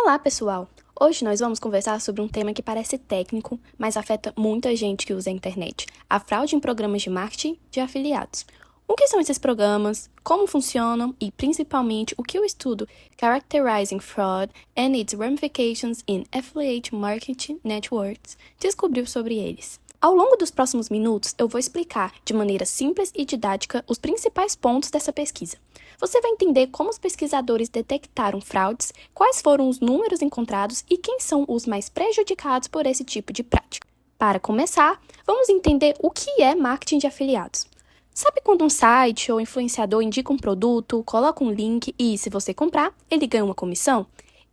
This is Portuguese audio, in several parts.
Olá, pessoal! Hoje nós vamos conversar sobre um tema que parece técnico, mas afeta muita gente que usa a internet: a fraude em programas de marketing de afiliados. O que são esses programas, como funcionam e, principalmente, o que o estudo Characterizing Fraud and its Ramifications in Affiliate Marketing Networks descobriu sobre eles. Ao longo dos próximos minutos, eu vou explicar de maneira simples e didática os principais pontos dessa pesquisa. Você vai entender como os pesquisadores detectaram fraudes, quais foram os números encontrados e quem são os mais prejudicados por esse tipo de prática. Para começar, vamos entender o que é marketing de afiliados. Sabe quando um site ou influenciador indica um produto, coloca um link e, se você comprar, ele ganha uma comissão?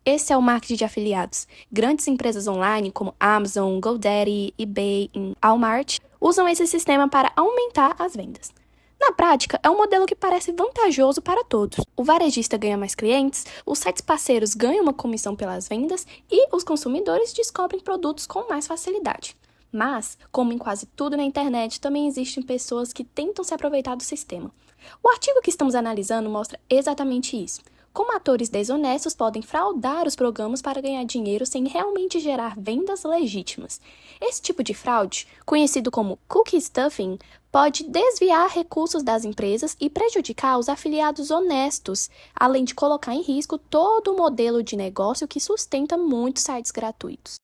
Esse é o marketing de afiliados. Grandes empresas online como Amazon, GoDaddy, eBay e Walmart usam esse sistema para aumentar as vendas. Na prática, é um modelo que parece vantajoso para todos. O varejista ganha mais clientes, os sites parceiros ganham uma comissão pelas vendas e os consumidores descobrem produtos com mais facilidade. Mas, como em quase tudo na internet, também existem pessoas que tentam se aproveitar do sistema. O artigo que estamos analisando mostra exatamente isso: como atores desonestos podem fraudar os programas para ganhar dinheiro sem realmente gerar vendas legítimas. Esse tipo de fraude, conhecido como cookie stuffing, pode desviar recursos das empresas e prejudicar os afiliados honestos, além de colocar em risco todo o modelo de negócio que sustenta muitos sites gratuitos.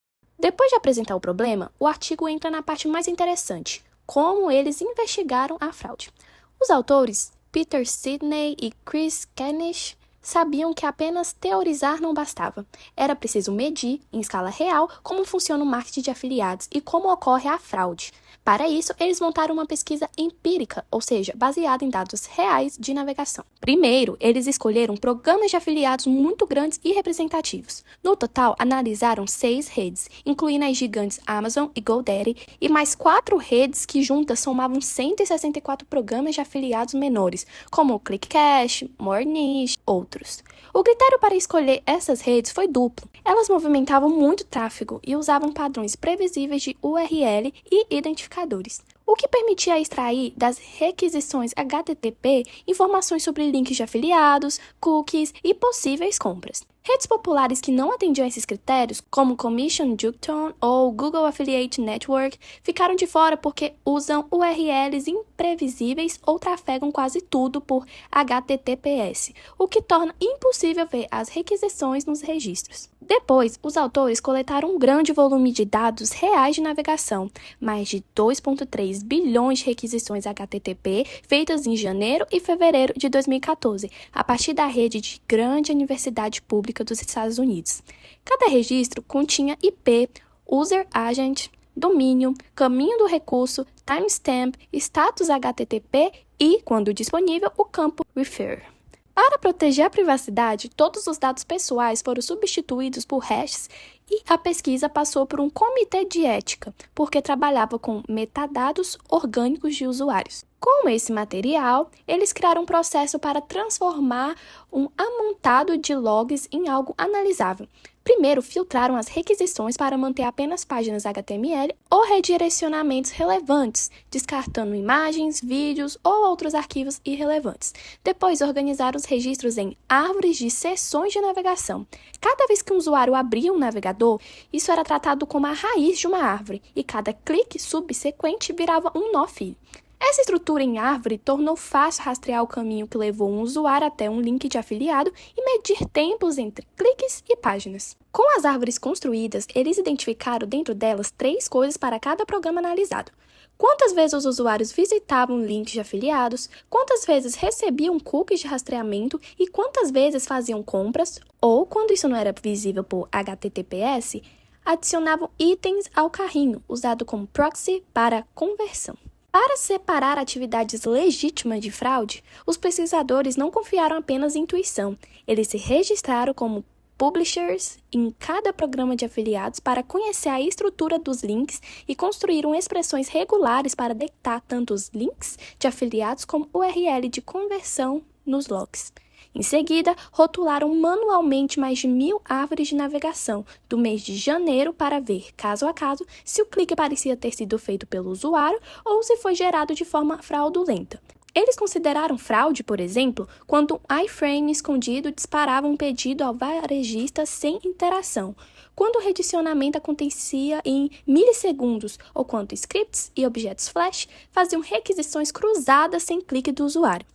Depois de apresentar o problema, o artigo entra na parte mais interessante: como eles investigaram a fraude. Os autores, Peter Sidney e Chris Kenish, sabiam que apenas teorizar não bastava. Era preciso medir, em escala real, como funciona o marketing de afiliados e como ocorre a fraude. Para isso, eles montaram uma pesquisa empírica, ou seja, baseada em dados reais de navegação. Primeiro, eles escolheram programas de afiliados muito grandes e representativos. No total, analisaram 6 redes, incluindo as gigantes Amazon e GoDaddy, e mais 4 redes que juntas somavam 164 programas de afiliados menores, como o ClickCash, Mornish, outros. O critério para escolher essas redes foi duplo. Elas movimentavam muito tráfego e usavam padrões previsíveis de URL e identificadores, o que permitia extrair das requisições HTTP informações sobre links de afiliados, cookies e possíveis compras. Redes populares que não atendiam a esses critérios, como Commission Junction ou Google Affiliate Network, ficaram de fora porque usam URLs imprevisíveis ou trafegam quase tudo por HTTPS, o que torna impossível ver as requisições nos registros. Depois, os autores coletaram um grande volume de dados reais de navegação, mais de 2,3 bilhões de requisições HTTP feitas em janeiro e fevereiro de 2014, a partir da rede de grande universidade pública dos Estados Unidos. Cada registro continha IP, user agent, domínio, caminho do recurso, timestamp, status HTTP e, quando disponível, o campo refer. Para proteger a privacidade, todos os dados pessoais foram substituídos por hashes e a pesquisa passou por um comitê de ética, porque trabalhava com metadados orgânicos de usuários. Com esse material, eles criaram um processo para transformar um amontado de logs em algo analisável. Primeiro, filtraram as requisições para manter apenas páginas HTML ou redirecionamentos relevantes, descartando imagens, vídeos ou outros arquivos irrelevantes. Depois, organizaram os registros em árvores de seções de navegação. Cada vez que um usuário abria um navegador, isso era tratado como a raiz de uma árvore, e cada clique subsequente virava um nó filho. Essa estrutura em árvore tornou fácil rastrear o caminho que levou um usuário até um link de afiliado e medir tempos entre cliques e páginas. Com as árvores construídas, eles identificaram dentro delas 3 coisas para cada programa analisado: quantas vezes os usuários visitavam links de afiliados, quantas vezes recebiam cookies de rastreamento e quantas vezes faziam compras, ou, quando isso não era visível por HTTPS, adicionavam itens ao carrinho, usado como proxy para conversão. Para separar atividades legítimas de fraude, os pesquisadores não confiaram apenas em intuição. Eles se registraram como publishers em cada programa de afiliados para conhecer a estrutura dos links e construíram expressões regulares para detectar tanto os links de afiliados como URL de conversão nos logs. Em seguida, rotularam manualmente mais de 1.000 árvores de navegação do mês de janeiro para ver, caso a caso, se o clique parecia ter sido feito pelo usuário ou se foi gerado de forma fraudulenta. Eles consideraram fraude, por exemplo, quando um iframe escondido disparava um pedido ao varejista sem interação, quando o redicionamento acontecia em milissegundos, ou quando scripts e objetos flash faziam requisições cruzadas sem clique do usuário.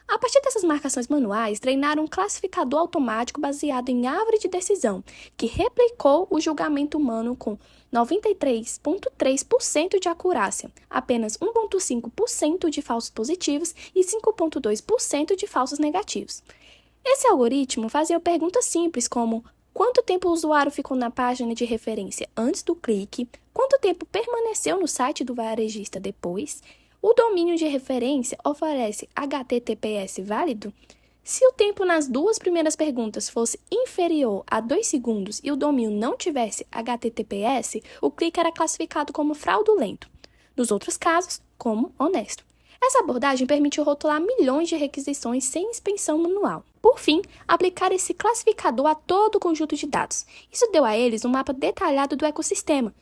A partir dessas marcações manuais, treinaram um classificador automático baseado em árvore de decisão, que replicou o julgamento humano com 93,3% de acurácia, apenas 1,5% de falsos positivos e 5,2% de falsos negativos. Esse algoritmo fazia perguntas simples como: quanto tempo o usuário ficou na página de referência antes do clique, quanto tempo permaneceu no site do varejista depois, o domínio de referência oferece HTTPS válido? Se o tempo nas duas primeiras perguntas fosse inferior a 2 segundos e o domínio não tivesse HTTPS, o clique era classificado como fraudulento. Nos outros casos, como honesto. Essa abordagem permitiu rotular milhões de requisições sem inspeção manual. Por fim, aplicar esse classificador a todo o conjunto de dados. Isso deu a eles um mapa detalhado do ecossistema.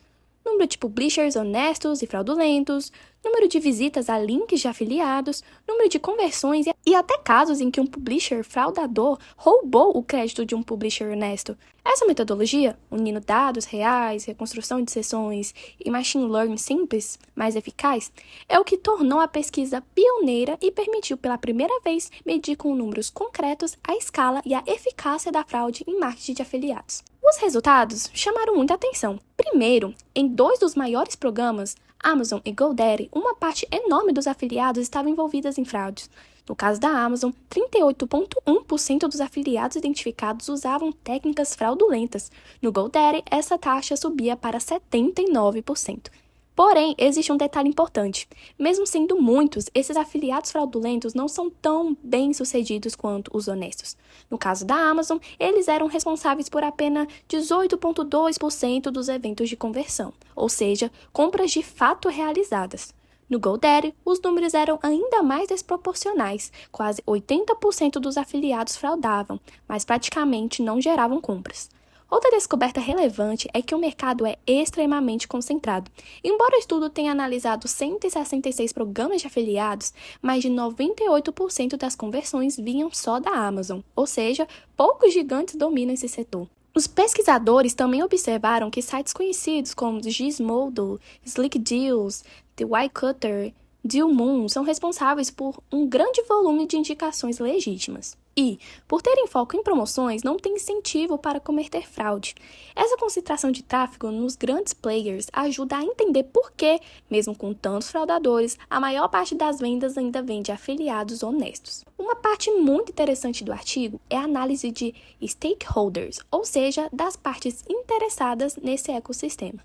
Número de publishers honestos e fraudulentos, número de visitas a links de afiliados, número de conversões e até casos em que um publisher fraudador roubou o crédito de um publisher honesto. Essa metodologia, unindo dados reais, reconstrução de sessões e machine learning simples, mais eficaz, é o que tornou a pesquisa pioneira e permitiu pela primeira vez medir com números concretos a escala e a eficácia da fraude em marketing de afiliados. Os resultados chamaram muita atenção. Primeiro, em 2 dos maiores programas, Amazon e GoDaddy, uma parte enorme dos afiliados estava envolvidas em fraudes. No caso da Amazon, 38,1% dos afiliados identificados usavam técnicas fraudulentas. No GoDaddy, essa taxa subia para 79%. Porém, existe um detalhe importante. Mesmo sendo muitos, esses afiliados fraudulentos não são tão bem-sucedidos quanto os honestos. No caso da Amazon, eles eram responsáveis por apenas 18,2% dos eventos de conversão, ou seja, compras de fato realizadas. No GoDaddy, os números eram ainda mais desproporcionais. Quase 80% dos afiliados fraudavam, mas praticamente não geravam compras. Outra descoberta relevante é que o mercado é extremamente concentrado. Embora o estudo tenha analisado 166 programas de afiliados, mais de 98% das conversões vinham só da Amazon, ou seja, poucos gigantes dominam esse setor. Os pesquisadores também observaram que sites conhecidos como Gizmodo, Slick Deals, The Wirecutter, Dealmoon são responsáveis por um grande volume de indicações legítimas. E, por terem foco em promoções, não tem incentivo para cometer fraude. Essa concentração de tráfego nos grandes players ajuda a entender por que, mesmo com tantos fraudadores, a maior parte das vendas ainda vem de afiliados honestos. Uma parte muito interessante do artigo é a análise de stakeholders, ou seja, das partes interessadas nesse ecossistema.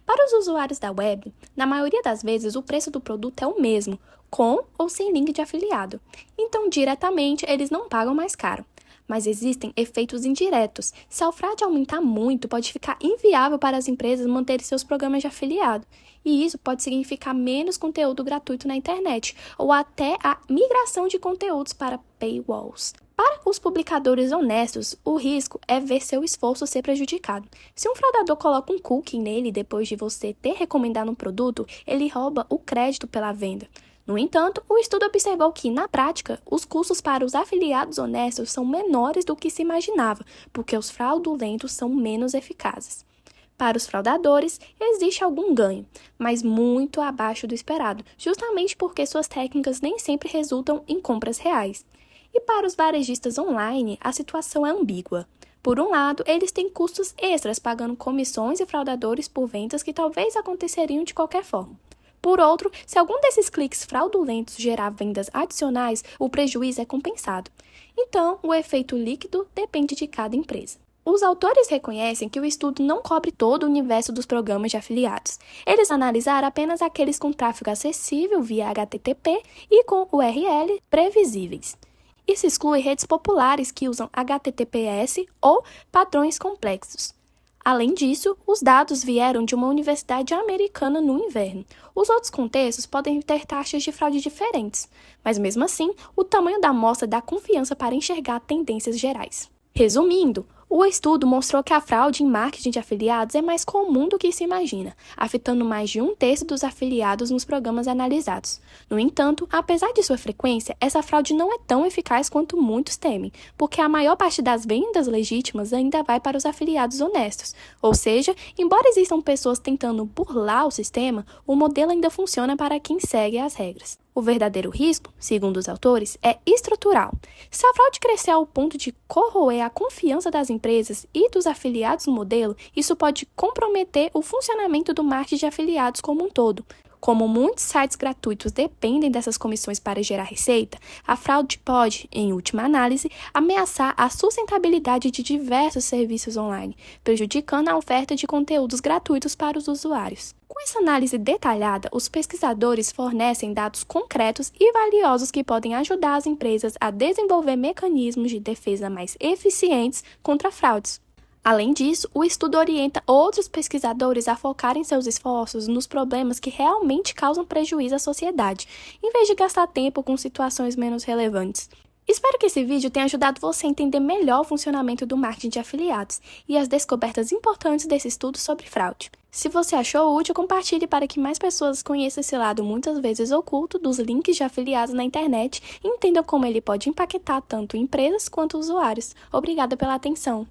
Para os usuários da web, na maioria das vezes o preço do produto é o mesmo, com ou sem link de afiliado. Então, diretamente, eles não pagam mais caro. Mas existem efeitos indiretos. Se a fraude aumentar muito, pode ficar inviável para as empresas manterem seus programas de afiliado. E isso pode significar menos conteúdo gratuito na internet, ou até a migração de conteúdos para paywalls. Para os publicadores honestos, o risco é ver seu esforço ser prejudicado. Se um fraudador coloca um cookie nele depois de você ter recomendado um produto, ele rouba o crédito pela venda. No entanto, o estudo observou que, na prática, os custos para os afiliados honestos são menores do que se imaginava, porque os fraudulentos são menos eficazes. Para os fraudadores, existe algum ganho, mas muito abaixo do esperado, justamente porque suas técnicas nem sempre resultam em compras reais. E para os varejistas online, a situação é ambígua. Por um lado, eles têm custos extras pagando comissões e fraudadores por vendas que talvez aconteceriam de qualquer forma. Por outro, se algum desses cliques fraudulentos gerar vendas adicionais, o prejuízo é compensado. Então, o efeito líquido depende de cada empresa. Os autores reconhecem que o estudo não cobre todo o universo dos programas de afiliados. Eles analisaram apenas aqueles com tráfego acessível via HTTP e com URL previsíveis. Isso exclui redes populares que usam HTTPS ou padrões complexos. Além disso, os dados vieram de uma universidade americana no inverno. Os outros contextos podem ter taxas de fraude diferentes, mas mesmo assim, o tamanho da amostra dá confiança para enxergar tendências gerais. Resumindo, O estudo mostrou que a fraude em marketing de afiliados é mais comum do que se imagina, afetando mais de 1/3 dos afiliados nos programas analisados. No entanto, apesar de sua frequência, essa fraude não é tão eficaz quanto muitos temem, porque a maior parte das vendas legítimas ainda vai para os afiliados honestos. Ou seja, embora existam pessoas tentando burlar o sistema, o modelo ainda funciona para quem segue as regras. O verdadeiro risco, segundo os autores, é estrutural. Se a fraude crescer ao ponto de corroer a confiança das empresas e dos afiliados no modelo, isso pode comprometer o funcionamento do marketing de afiliados como um todo. Como muitos sites gratuitos dependem dessas comissões para gerar receita, a fraude pode, em última análise, ameaçar a sustentabilidade de diversos serviços online, prejudicando a oferta de conteúdos gratuitos para os usuários. Com essa análise detalhada, os pesquisadores fornecem dados concretos e valiosos que podem ajudar as empresas a desenvolver mecanismos de defesa mais eficientes contra fraudes. Além disso, o estudo orienta outros pesquisadores a focarem seus esforços nos problemas que realmente causam prejuízo à sociedade, em vez de gastar tempo com situações menos relevantes. Espero que esse vídeo tenha ajudado você a entender melhor o funcionamento do marketing de afiliados e as descobertas importantes desse estudo sobre fraude. Se você achou útil, compartilhe para que mais pessoas conheçam esse lado muitas vezes oculto dos links de afiliados na internet e entendam como ele pode impactar tanto empresas quanto usuários. Obrigada pela atenção!